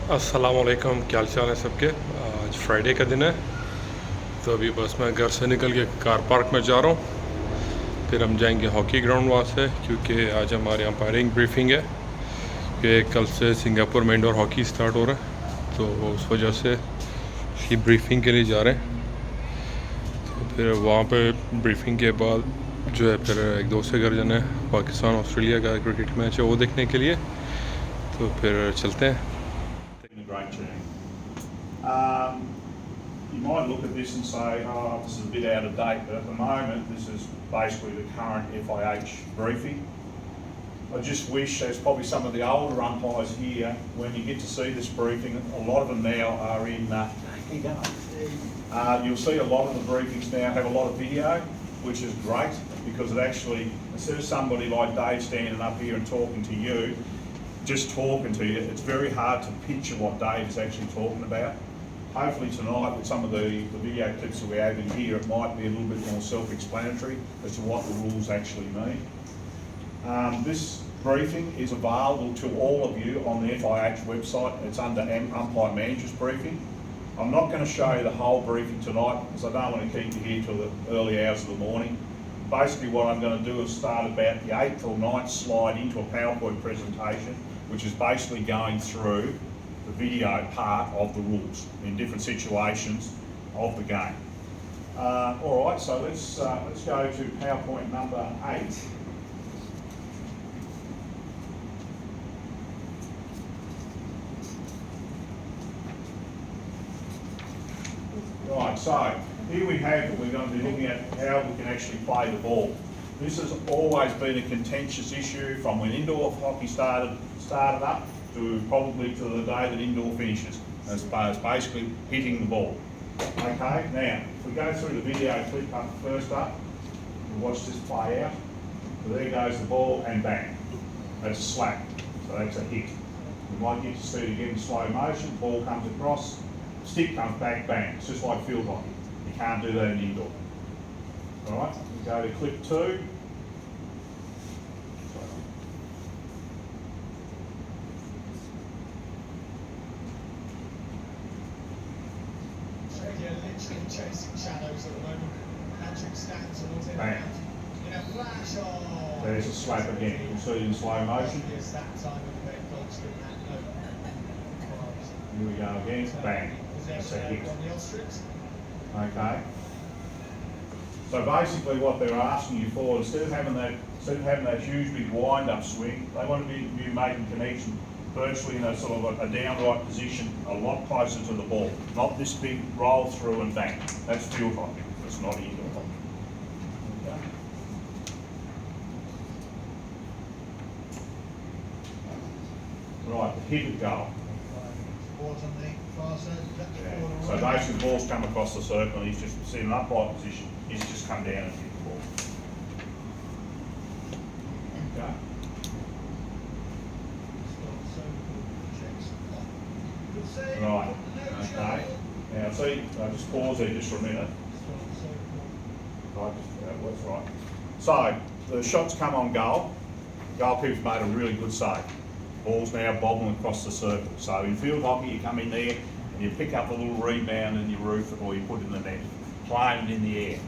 अस्सलाम वालेकुम, क्या हाल चाल है सबके। आज फ्राइडे का दिन है, तो अभी बस मैं घर से निकल के कार पार्क में जा रहा हूँ। फिर हम जाएंगे हॉकी ग्राउंड वहाँ से, क्योंकि आज हमारे अंपायरिंग ब्रीफिंग है कि कल से सिंगापुर में इंडोर हॉकी स्टार्ट हो रहा है, तो उस वजह से उसकी ब्रीफिंग के लिए जा रहे हैं। तो फिर वहाँ पे ब्रीफिंग के बाद जो है फिर एक दोस्त के घर जाना है, पाकिस्तान ऑस्ट्रेलिया का क्रिकेट मैच है वो देखने के लिए। तो फिर चलते हैं। In a great team. Um, you might look at this and say, oh, this is a bit out of date, but at the moment, this is basically the current FIH briefing. I just wish there's probably some of the older umpires here, when you get to see this briefing, a lot of them now are in, you'll see a lot of the briefings now have a lot of video, which is great, because it actually, instead of somebody like Dave standing up here and talking to you, just talking to you, it's very hard to picture what Dave is actually talking about. Hopefully tonight, with some of the video clips that we have in here, it might be a little bit more self-explanatory as to what the rules actually mean. This briefing is available to all of you on the FIH website. It's under Umpire Managers Briefing. I'm not going to show you the whole briefing tonight, because I don't want to keep you here till the early hours of the morning. Basically what I'm going to do is start about the 8th or 9th slide into a PowerPoint presentation, which is basically going through the video part of the rules in different situations of the game. All right, so let's go to PowerPoint number 8. Right, so here we have that we're going to be looking at how we can actually play the ball. This has always been a contentious issue from when indoor hockey started up to probably to the day that indoor finishes, as far as basically hitting the ball. Okay, now if we go through the video clip up first up, we'll watch this play out. So there goes the ball and bang. That's a slap, so that's a hit. We might get to see it again in slow motion, ball comes across, stick comes back, bang. It's just like field hockey. You can't do that in indoor. All right, we go to clip 2. Literally chasing shadows at the moment. Patrick stands a little bit Bang. in a flash on. There's a slap again. You see it in slow motion. It's that time of the Goldstein and Here we go again. Bang. That's a hit. on the ostrich. Okay. So basically, what they're asking you for, instead of having that huge big wind-up swing, they want to be making connection virtually in a sort of a downright position, a lot closer to the ball. Not this big roll through and bang. That's field hockey. It's not indoor hockey. Okay. Right, the hit and goal. Boards on the far side, Yeah. So basically, the ball's come across the circle, and he's just seen an upright position. He's just come down and hit the ball. Okay. Right. Okay. Now, see, I'll just pause there just for a minute. Right, that's right. So the shot's come on goal. Goalkeeper's made a really good save. Ball's now bobbling across the circle. So in field hockey, you come in there and you pick up a little rebound in your roof, or you put it in the net, playing it in the air.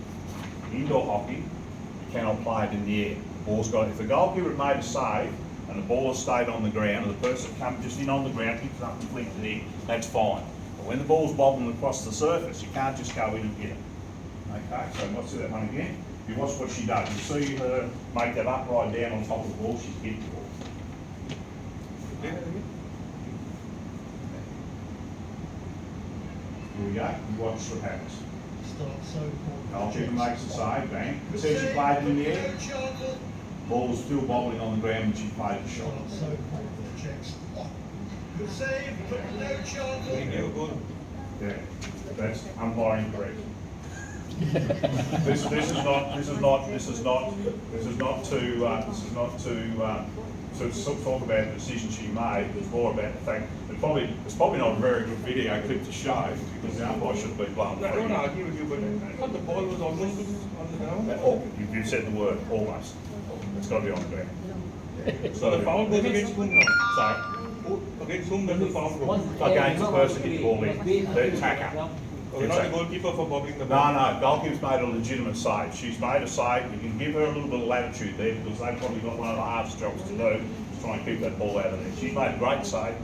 Indoor hockey, you cannot play it in the air. The ball's got, if the goalkeeper had made a save and the ball has stayed on the ground, and the person comes just in on the ground, picks it up and flicks it in, that's fine. But when the ball's bobbling across the surface, you can't just go in and hit it. Okay, so let's do that one again. You watch what she does. You see her make that upright down on top of the ball, she's hit the ball. Here we go, you watch what happens. Goalkeeper makes a save, bang. You see she played it in the air? Ball was still bobbling on the ground when she played the shot. Good save, but no chance. Yeah, that's umpiring correct. This is not to talk about the decision she made. It's more about the fact that it's probably not a very good video clip to show, because the umpire should have been blown. I don't argue with you, but I thought the ball was almost on the ground. Oh, you've said the word, almost. It's got to be on the ground. So the foul goes against whom now? So Against whom does the foul go? Against the person hit the ball in, the attacker. We're not the goalkeeper for bobbling the ball. No, goalkeeper's made a legitimate save. She's made a save. You can give her a little bit of latitude there because they've probably got one of the hardest jobs to do to try and keep that ball out of there. She's made a great save.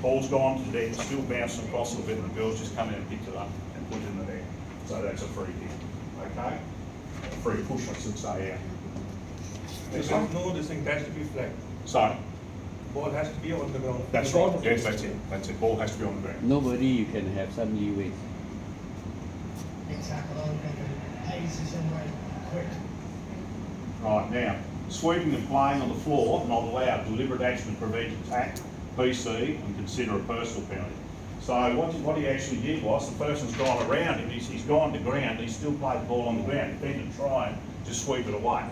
Ball's gone to the net, still bouncing across a little bit, and the girl's just come in and picked it up and put it in the net. So that's a free kick. Okay? A free push, I should say, yeah. There's no, this thing has to be flagged. So, Ball has to be on the ground. that's right. Yes, that's it. That's it. Ball has to be on the ground. Nobody, you can have some leeway. Big tackle over and Hayes is in way quick. Right, now, sweeping and playing on the floor, not allowed. Deliberate action to prevent attack, PC, and consider a personal penalty. So what he actually did was, the person's gone around him, he's gone to ground, he's still played the ball on the ground, he didn't try and just sweep it away.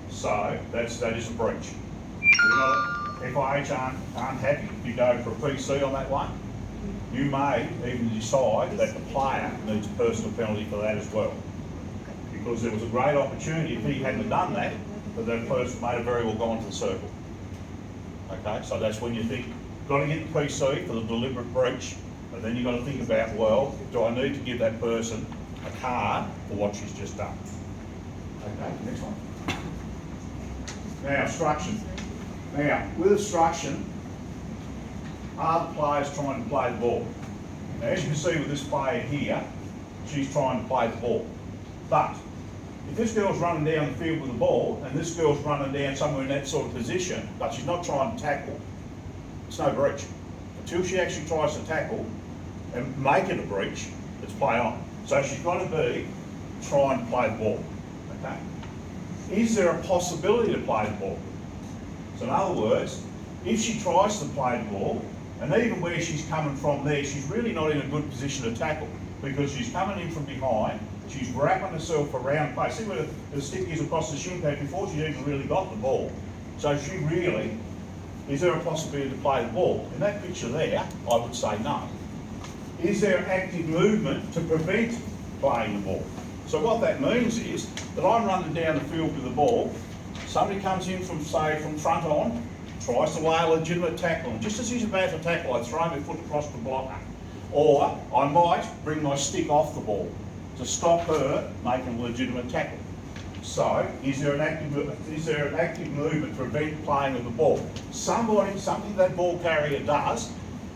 So, that is a breach. FIH aren't happy if you go for a PC on that one. You may even decide that the player needs a personal penalty for that as well. Because there was a great opportunity, if he hadn't done that person may have very well gone to the circle. Okay, so that's when you think, got to get the PC for the deliberate breach, and then you've got to think about, well, do I need to give that person a card for what she's just done? Okay, next one. Now, obstruction. Now, with obstruction, are the players trying to play the ball? Now, as you can see with this player here, she's trying to play the ball. But, if this girl's running down the field with the ball, and this girl's running down somewhere in that sort of position, but she's not trying to tackle, it's no breach. Until she actually tries to tackle and make it a breach, it's play on. So she's got to be trying to play the ball. Okay? Is there a possibility to play the ball? So in other words, if she tries to play the ball, and even where she's coming from there, she's really not in a good position to tackle because she's coming in from behind, she's wrapping herself around play. See where the stick is across the shin pad before she's even really got the ball. So she really, is there a possibility to play the ball? In that picture there, I would say no. Is there active movement to prevent playing the ball? So what that means is that I'm running down the field with the ball, somebody comes in from, say, from front on, tries to lay a legitimate tackle, and just as he's about to tackle, I throw my foot across the blocker. Or I might bring my stick off the ball to stop her making a legitimate tackle. So, is there an active movement to prevent playing of the ball? Something that ball carrier does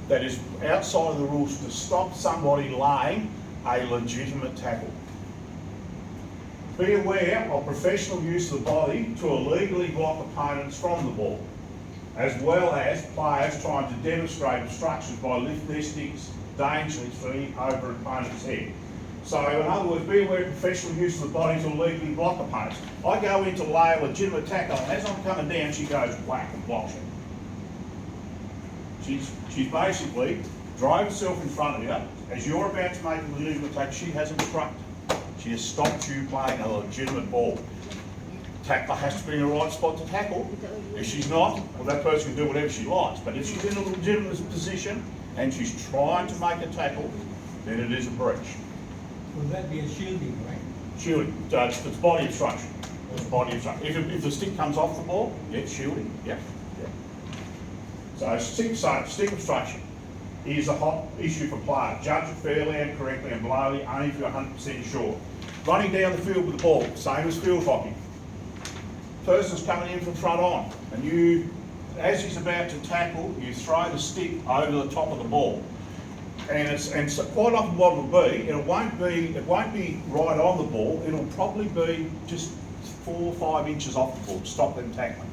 that is outside of the rules to stop somebody laying a legitimate tackle. Be aware of professional use of the body to illegally block opponents from the ball, as well as players trying to demonstrate obstructions by lifting their sticks dangerously over an opponent's head. So in other words, be aware of professional use of the body to illegally block opponents. I go in to lay a legitimate tackle, and as I'm coming down, she goes whack and blocks it. She's basically drove herself in front of you. As you're about to make a legitimate tackle, she has obstructed. She has stopped you playing a legitimate ball. Tackler has to be in the right spot to tackle. If she's not, well, that person can do whatever she likes. But if she's in a legitimate position and she's trying to make a tackle, then it is a breach. Would that be a shielding, right? Shielding, it's body obstruction. It's body obstruction. If the stick comes off the ball, yeah, it's shielding. Yeah. So stick obstruction is a hot issue for players. Judge it fairly and correctly and blindly, only if you're 100% sure. Running down the field with the ball, same as field hockey. Person's coming in from front on, and you, as he's about to tackle, you throw the stick over the top of the ball. And so quite often what it'll be, it won't be right on the ball, it'll probably be just 4 or 5 inches off the ball to stop them tackling.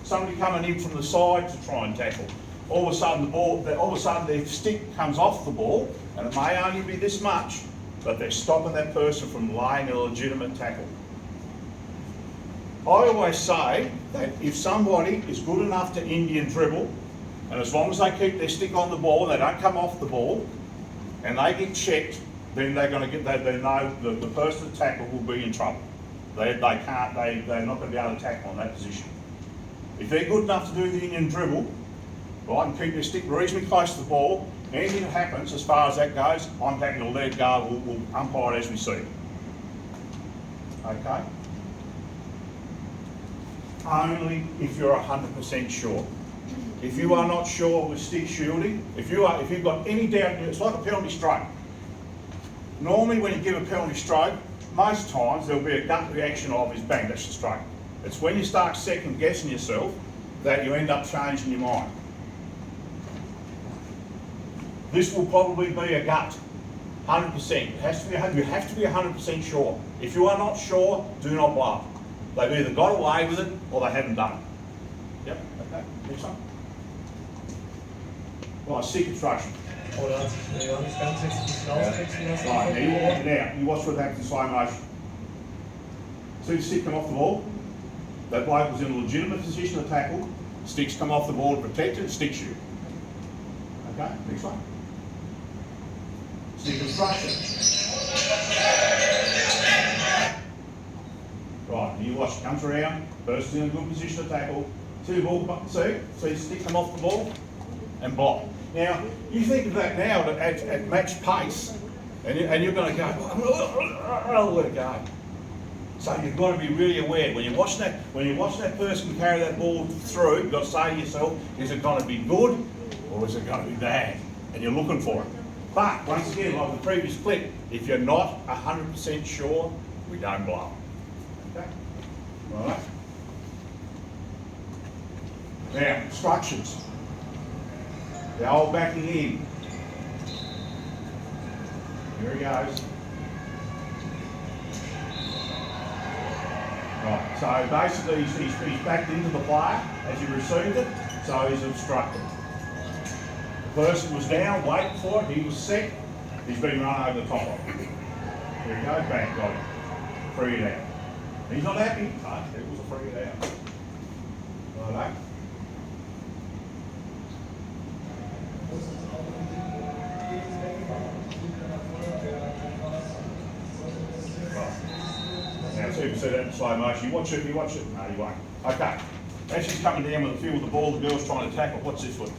Somebody coming in from the side to try and tackle. All of a sudden their stick comes off the ball, and it may only be this much, but they're stopping that person from laying a legitimate tackle. I always say that if somebody is good enough to Indian dribble, and as long as they keep their stick on the ball, they don't come off the ball, and they get checked, then they're going to get. They know the person to tackle will be in trouble. They're not going to be able to tackle on that position. If they're good enough to do the Indian dribble, right, and keep their stick reasonably close to the ball, anything that happens as far as that goes, I'm happy to let it go. We'll umpire it as we see it. Okay. Only if you're 100% sure. If you are not sure with stick shielding, if you've got any doubt, it's like a penalty stroke. Normally when you give a penalty stroke, most times there'll be a gut reaction of is bang, that's the stroke. It's when you start second guessing yourself that you end up changing your mind. This will probably be a gut, 100%. It has to be, you have to be 100% sure. If you are not sure, do not bluff. They've either got away with it or they haven't done it. Yep, okay, next one. Right, stick construction. Oder ja, das Ganze ist rauswechseln lassen. Right, now you watch what happens in slow motion. See the stick come off the ball? That bloke was in a legitimate position to tackle. Sticks come off the ball to protect it, stick shoot. Okay, next one. Stick construction. Right, you watch it comes around, person's in a good position to tackle. See the ball, see the stick come off the ball and block. Now, you think of that now at match pace, and you're going to go, oh, let it go. So you've got to be really aware when you're watching that person carry that ball through. You've got to say to yourself, is it going to be good or is it going to be bad? And you're looking for it. But once again, like the previous clip, if you're not 100% sure, we don't blow. Okay. All right. Now, instructions. The old backing in. Here he goes. Right, so basically he's backed into the player as he received it, so he's obstructed. The person was down, waiting for it, he was set, he's been run over the top of it. There he goes, bang, got him. Free it out. He's not happy, but it was a free it out. Righto. Now, so you can see that in slow motion. You watch it, no, you won't. Okay. As she's coming down with a feel of the ball, the girl's trying to tackle. What's this one?